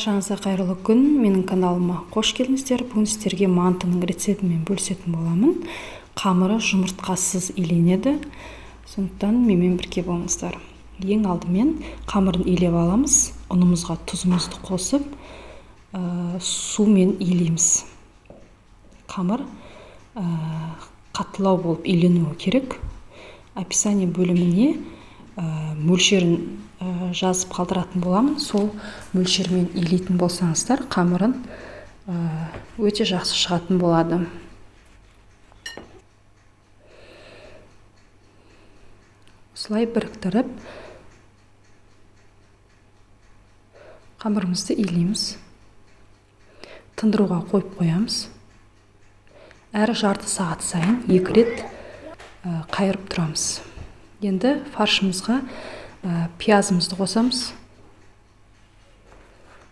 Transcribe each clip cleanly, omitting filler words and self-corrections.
Баршаңызға қайырлы күн. Менің каналыма қош келдіңіздер. Бүгін сіздерге мантының рецептімен бөлісетін боламын. Қамыры жұмыртқасыз иленеді. Сондықтан менімен бірге болыңыздар. Ең алдымен қамырын илеп аламыз. Ұнымызға тұзымызды қосып, сумен илейміз. Қамыр қаттылау болып иленуі керек. Описание бөліміне мөлшерін жазып қалдыратын боламын. Сол мөлшермен илейтін болсаңыздар, қамырын өте жақсы шығатын болады. Осылай біріктіріп, қамырымызды илейміз. Тындыруға қойып қоямыз. Әр жарты сағат сайын 2 рет қайырып тұрамыз. Енді фаршымызға пиязымызды қосамыз.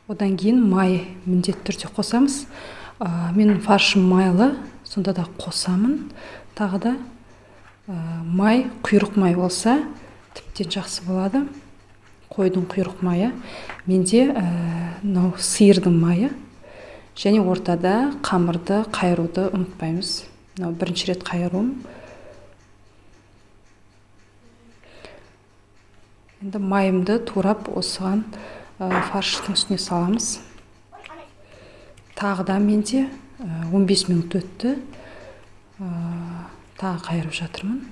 Одан кейін май міндетті түрде қосамыз. Менің фаршым майлы, сонда да қосамын. Тағы да май, құйрық май болса, тіптен жақсы болады. Қойдың құйрық майы. Менде сиырдың майы. Және ортада қамырды қайыруды ұмытпаймыз. Бірінші рет қайыруым. Енді майымды турап осыған фарштың үстіне саламыз. Тағы да менде 15 минут өтті. Тағы қайырып жатырмын.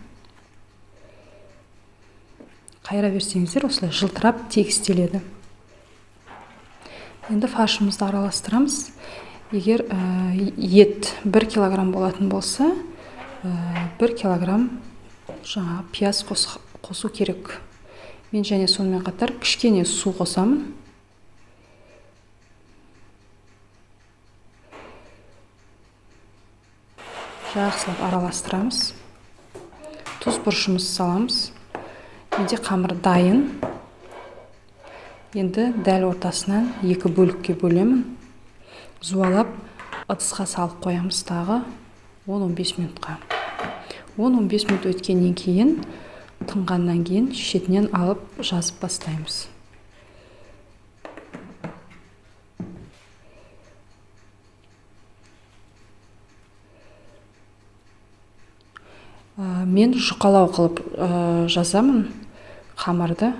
Қайыра берсеңіздер, осылай жылтырап тегістеледі. Енді фаршымызды араластырамыз. Егер ет 1 килограмм болатын болса, 1 килограмм пияз қосу керек. Мен және сонымен қатар кішкене су қосамын. Жақсылап араластырамыз. Тұз бұрышымызды саламыз. Менде қамыр дайын. Енді дәл ортасынан 2 бөлікке бөлемін. Жуалап ыдысқа салып қоямыз тағы 10-15 минутқа. 10-15 минут өткеннен кейін, тыңғаннан кейін шетінен алып жазып бастаймыз. Мен жұқалау қылып жазамын қамырды.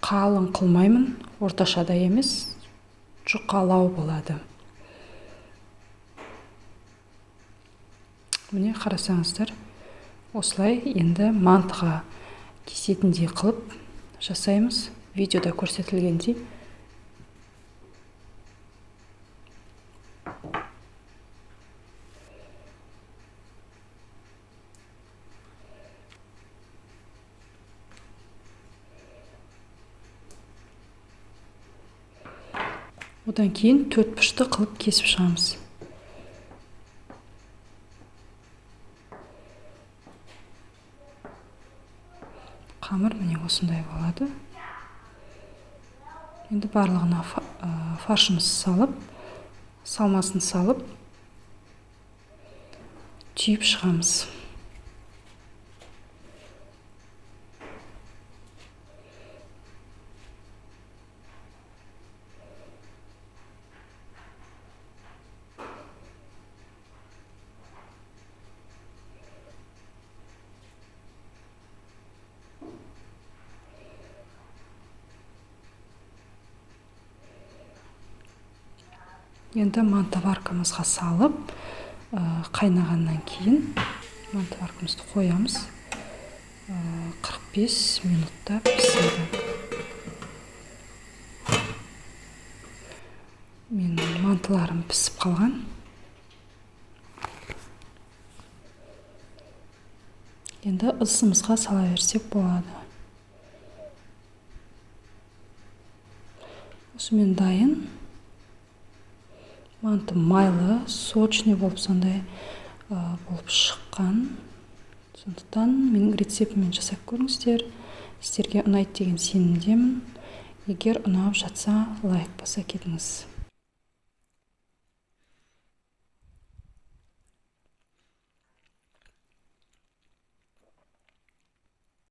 Қалың қылмаймын, орташада емес, жұқалау болады. Міне қарасаңыздар, осылай енді мантыға кесетіндей қылып жасаймыз. Видеода көрсетілгендей. Одан кейін 4 бұрышты қылып кесіп шығамыз. Қамыр міне осындай болады. Енді барлығына фаршымызды салып, салмасын салып, түйіп шығамыз. Енді мантываркамызға салып, қайнағаннан кейін мантываркамызды қоямыз. 45 минутта піседі. Менің мантыларым пісіп қалған. Енді ыдысымызға сала берсек болады. Осымен дайын. Манты майлы, сочный болып сондай болып шыққан. Сондықтан менің рецептіммен жасап көріңіздер. Сіздерге ұнайды деген сенімдемін. Егер ұнап жатса, лайк баса кетіңіз.